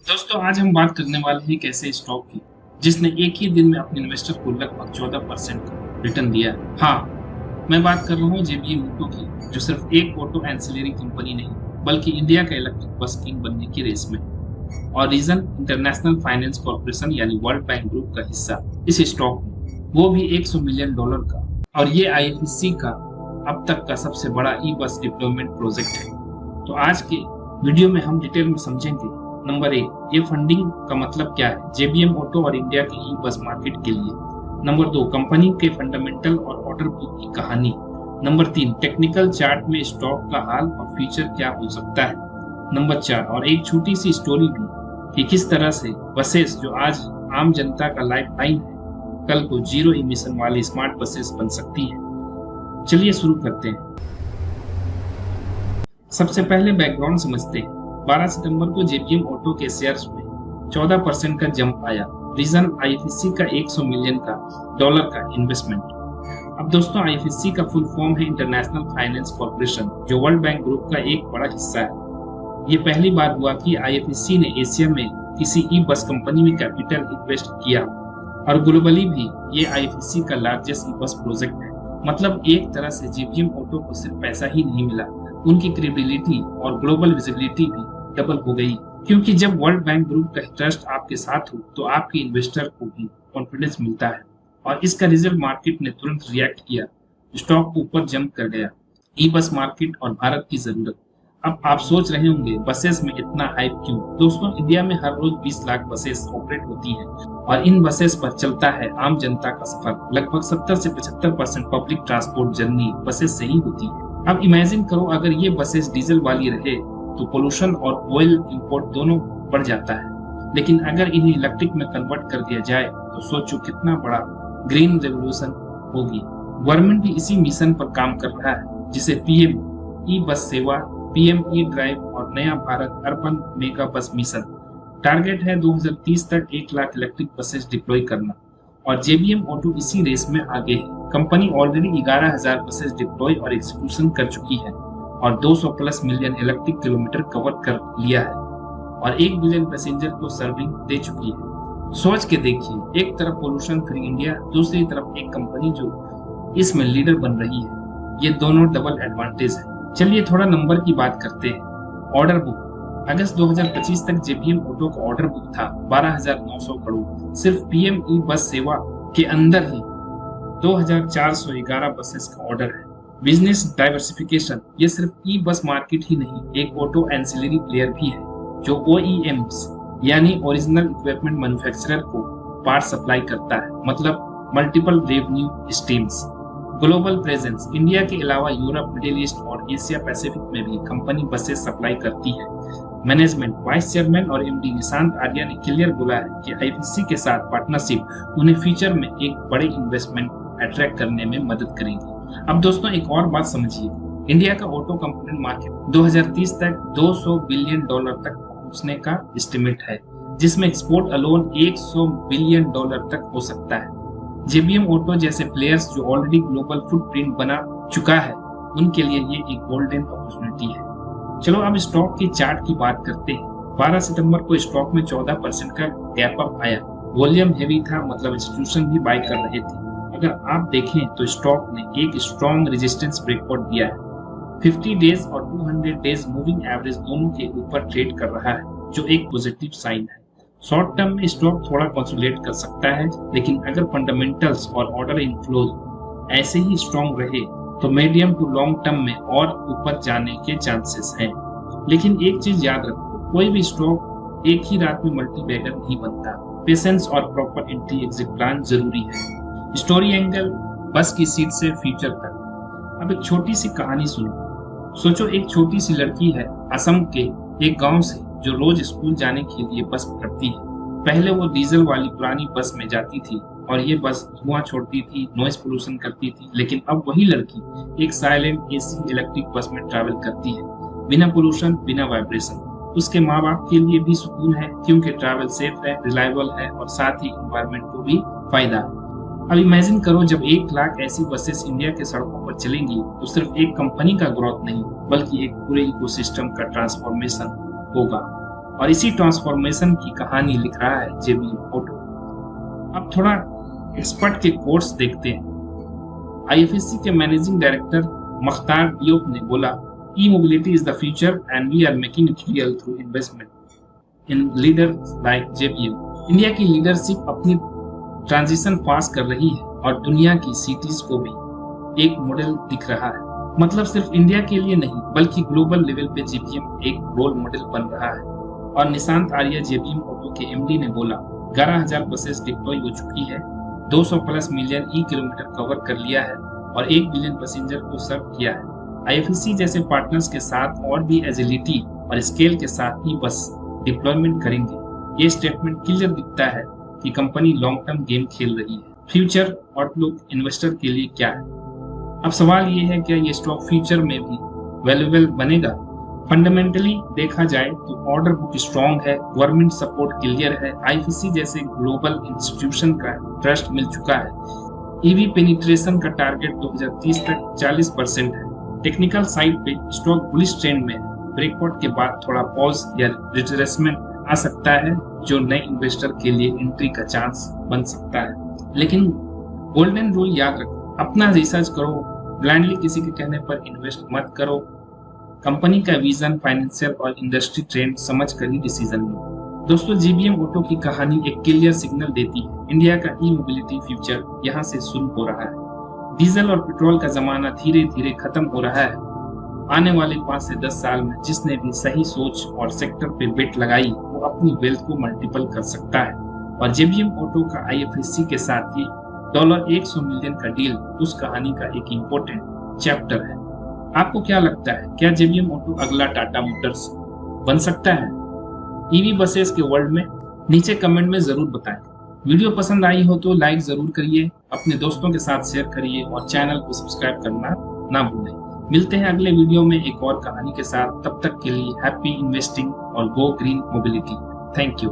दोस्तों आज हम बात करने वाले हैं एक ऐसे स्टॉक की जिसने एक ही दिन में अपने इन्वेस्टर को लगभग 14% रिटर्न दिया है। हाँ, मैं बात कर रहा हूँ जेबीएम ऑटो की, जो सिर्फ एक ऑटो एंसिलरी कंपनी नहीं बल्कि इंडिया का इलेक्ट्रिक बस किंग बनने की रेस में है। और रीजन इंटरनेशनल फाइनेंस कॉर्पोरेशन यानी वर्ल्ड बैंक ग्रुप का हिस्सा इस स्टॉक में, वो भी $100 मिलियन का। और ये आईएफएससी का अब तक का सबसे बड़ा ई बस डिप्लॉयमेंट प्रोजेक्ट है। तो आज के वीडियो में हम डिटेल में समझेंगे। नंबर एक, ये फंडिंग का मतलब क्या है जेबीएम ऑटो और इंडिया के ई बस मार्केट के लिए। नंबर दो, कंपनी के फंडामेंटल और ऑर्डर बुक की कहानी। नंबर तीन, टेक्निकल चार्ट में स्टॉक का हाल और फ्यूचर क्या हो सकता है। नंबर चार, और एक छोटी सी स्टोरी भी कि किस तरह से बसेस जो आज आम जनता का लाइफ लाइन है, कल को जीरो इमिशन वाली स्मार्ट बसेस बन सकती है। चलिए शुरू करते हैं। सबसे पहले बैकग्राउंड समझते हैं। 12 सितंबर को जेबीएम ऑटो के शेयर्स में 14% का जंप आया। रीजन आईएफएससी का $100 मिलियन का इन्वेस्टमेंट। अब दोस्तों, आईएफएससी का फुल फॉर्म है इंटरनेशनल फाइनेंस कॉर्पोरेशन, जो वर्ल्ड बैंक ग्रुप का एक बड़ा हिस्सा है। ये पहली बार हुआ कि आईएफएससी ने एशिया में किसी ई बस कंपनी में कैपिटल इन्वेस्ट किया, और ग्लोबली भी ये आईएफएससी का लार्जेस्ट ई बस प्रोजेक्ट है। मतलब एक तरह से जेबीएम ऑटो को सिर्फ पैसा ही नहीं मिला, उनकी क्रेडिबिलिटी और ग्लोबल विजिबिलिटी भी डबल हो गई। क्योंकि जब वर्ल्ड बैंक ग्रुप का ट्रस्ट आपके साथ हो तो आपके इन्वेस्टर को भी कॉन्फिडेंस मिलता है। और इसका रिजल्ट मार्केट ने तुरंत रिएक्ट किया, स्टॉक ऊपर जंप कर गया। ई बस मार्केट और भारत की जरूरत। अब आप सोच रहे होंगे बसेस में इतना हाइप क्यों? दोस्तों, इंडिया में हर रोज 20 लाख बसेस ऑपरेट होती हैं, और इन बसेस पर चलता है आम जनता का सफर। लगभग 70 से 75% पब्लिक ट्रांसपोर्ट जर्नी बसेस से ही होती है। अब इमेजिन करो, अगर ये बसेस डीजल वाली रहे तो पोल्यूशन और ऑयल इंपोर्ट दोनों बढ़ जाता है। लेकिन अगर इन्हें इलेक्ट्रिक में कन्वर्ट कर दिया जाए तो सोचो कितना बड़ा ग्रीन रेवोल्यूशन होगी। गवर्नमेंट भी इसी मिशन पर काम कर रहा है, जिसे पीएम ई बस सेवा, पीएम ई ड्राइव और नया भारत अर्बन मेगा बस मिशन। टारगेट है 2030 तक 1 लाख इलेक्ट्रिक बसेस डिप्लॉय करना, और जेबीएम ऑटो इसी रेस में आगे है। कंपनी ऑलरेडी 11,000 बसेस डिप्लॉय और एग्जीक्यूशन कर चुकी है, और 200+ मिलियन इलेक्ट्रिक किलोमीटर कवर कर लिया है, और 1 बिलियन पैसेंजर को सर्विंग दे चुकी है। सोच के देखिए, एक तरफ पोल्यूशन फ्री इंडिया, दूसरी तरफ एक कंपनी जो इसमें लीडर बन रही है। ये दोनों डबल एडवांटेज है। चलिए थोड़ा नंबर की बात करते हैं। ऑर्डर बुक, अगस्त 2025 तक जेबीएम ऑटो का ऑर्डर बुक था 12,900 करोड़। सिर्फ पीएम ई बस सेवा के अंदर ही 2,411 बसेस का ऑर्डर है। बिजनेस डाइवर्सिफिकेशन, ये सिर्फ ई बस मार्केट ही नहीं, एक ऑटो एंसिलरी प्लेयर भी है जो ओईएम्स यानी ओरिजिनल इक्विपमेंट मैन्युफैक्चरर को पार्ट सप्लाई करता है। मतलब multiple revenue streams. Global presence, India के अलावा यूरोप, मिडिल ईस्ट और एशिया पैसिफिक में भी कंपनी बसेस सप्लाई करती है। मैनेजमेंट, वाइस चेयरमैन और एमडी निशांत आर्या ने क्लियर बोला है कि आईएफएससी के साथ पार्टनरशिप उन्हें फ्यूचर में एक बड़े इन्वेस्टमेंट अट्रैक्ट करने में मदद करेगी। अब दोस्तों, एक और बात समझिए। इंडिया का ऑटो कंपोनेंट मार्केट 2030 तक $200 बिलियन तक पहुंचने का एस्टिमेट है, जिसमें एक्सपोर्ट अलोन $100 बिलियन तक हो सकता है। जेबीएम ऑटो जैसे प्लेयर्स जो ऑलरेडी ग्लोबल फुटप्रिंट बना चुका है, उनके लिए ये एक गोल्डन अपॉर्चुनिटी है। चलो अब स्टॉक की चार्ट की बात करते हैं। 12 सितंबर को स्टॉक में 14% का गैप अप आया। वॉल्यूम हेवी था, मतलब इंस्टीट्यूशन भी बाय कर रहे थे। अगर आप देखें तो स्टॉक ने एक स्ट्रॉन्ग रेजिस्टेंस ब्रेकआउट दिया है। 50 डेज और 200 डेज मूविंग एवरेज दोनों के ऊपर ट्रेड कर रहा है, जो एक पॉजिटिव साइन है। शॉर्ट टर्म में स्टॉक थोड़ा कंसोलिडेट कर सकता है, लेकिन अगर फंडामेंटल्स और ऑर्डर इनफ्लोज ऐसे ही स्ट्रॉन्ग रहे तो मीडियम टू लॉन्ग टर्म में और ऊपर जाने के चांसेस हैं। लेकिन एक चीज याद रखो, कोई भी स्टॉक एक ही रात में मल्टी बैगर नहीं बनता। पेशेंस और प्रॉपर एंट्री एग्जिट प्लान जरूरी है। स्टोरी एंगल, बस की सीट से फ्यूचर तक। अब एक छोटी सी कहानी सुनो। सोचो, एक छोटी सी लड़की है असम के एक गांव से, जो रोज स्कूल जाने के लिए बस पकड़ती है। पहले वो डीजल वाली पुरानी बस में जाती थी, और ये बस धुआं छोड़ती थी, नॉइस पोल्यूशन करती थी। लेकिन अब वही लड़की एक साइलेंट एसी इलेक्ट्रिक बस में ट्रैवल करती है, बिना पोल्यूशन, बिना वाइब्रेशन। उसके माँ बाप के लिए भी सुकून है, क्योंकि ट्रैवल सेफ है, रिलायबल है, और साथ ही एनवायरमेंट को भी फायदा है। अब इमेजिन करो, जब 1 लाख ऐसी बसेस इंडिया के सड़कों पर चलेंगी तो सिर्फ एक कंपनी का ग्रोथ नहीं, बल्कि एक पूरे इकोसिस्टम का ट्रांसफॉर्मेशन होगा। और इसी ट्रांसफॉर्मेशन की कहानी लिख रहा है जेबीएम ऑटो। अब थोड़ा एक्सपर्ट के कोर्स देखते हैं। आईएफएससी के मैनेजिंग डायरेक्टर मख्तार डियोप ने बोला, e mobility is the future and we are making it real through investment in leaders like JBM. India की लीडरशिप अपनी ट्रांजिशन पास कर रही है और दुनिया की सिटीज को भी एक मॉडल दिख रहा है। मतलब सिर्फ इंडिया के लिए नहीं बल्कि ग्लोबल लेवल पे जेबीएम एक रोल मॉडल बन रहा है। और निशांत आर्य जेबीएम ऑटो के एमडी ने बोला, 11,000 बसेस डिप्लॉय हो चुकी है, 200 प्लस मिलियन ई किलोमीटर कवर कर लिया है और 1 बिलियन पैसेंजर को सर्व किया है। आईएफएससी जैसे पार्टनर्स के साथ और भी एजिलिटी और स्केल के साथ ही बस डिप्लॉयमेंट करेंगे। ये स्टेटमेंट क्लियर दिखता है कि कंपनी लॉन्ग टर्म गेम खेल रही है। फ्यूचर आउटलुक इन्वेस्टर के लिए क्या है? अब सवाल ये है, क्या ये स्टॉक फ्यूचर में भी वैल्यूएबल बनेगा? फंडामेंटली देखा जाए तो ऑर्डर बुक स्ट्रॉन्ग है, गवर्नमेंट सपोर्ट क्लियर है, आईएफएससी जैसे ग्लोबल इंस्टीट्यूशन का ट्रस्ट मिल चुका है, ईवी पेनिट्रेशन का टारगेट 2030 तक 40% है। टेक्निकल साइड पे स्टॉक बुलिश ट्रेंड में है। ब्रेकआउट के बाद थोड़ा पॉज या रिट्रेसमेंट आ सकता है जो नए इन्वेस्टर के लिए एंट्री का चांस बन सकता है। लेकिन गोल्डन रूल याद रखो, अपना रिसर्च करो, ब्लाइंडली किसी के कहने पर इन्वेस्ट मत करो। कंपनी का विजन, फाइनेंशियल और इंडस्ट्री ट्रेंड समझ कर ही डिसीजन लो। दोस्तों, जेबीएम ऑटो की कहानी एक क्लियर सिग्नल देती है, इंडिया का ई मोबिलिटी फ्यूचर यहाँ से शुरू हो रहा है। डीजल और पेट्रोल का जमाना धीरे धीरे खत्म हो रहा है। आने वाले 5 से 10 साल में जिसने भी सही सोच और सेक्टर पे बेट लगाई वो अपनी वेल्थ को मल्टीपल कर सकता है। और जेबीएम ऑटो का आईएफएससी के साथ ही $100 मिलियन का डील उस कहानी का एक इम्पोर्टेंट चैप्टर है। आपको क्या लगता है, क्या जेबीएम ऑटो अगला टाटा मोटर्स बन सकता है ईवी बसेस के वर्ल्ड में? नीचे कमेंट में जरूर बताएं। वीडियो पसंद आई हो तो लाइक जरूर करिए, अपने दोस्तों के साथ शेयर करिए और चैनल को सब्सक्राइब करना ना भूलें। मिलते हैं अगले वीडियो में एक और कहानी के साथ। तब तक के लिए हैप्पी इन्वेस्टिंग और go green mobility. Thank you.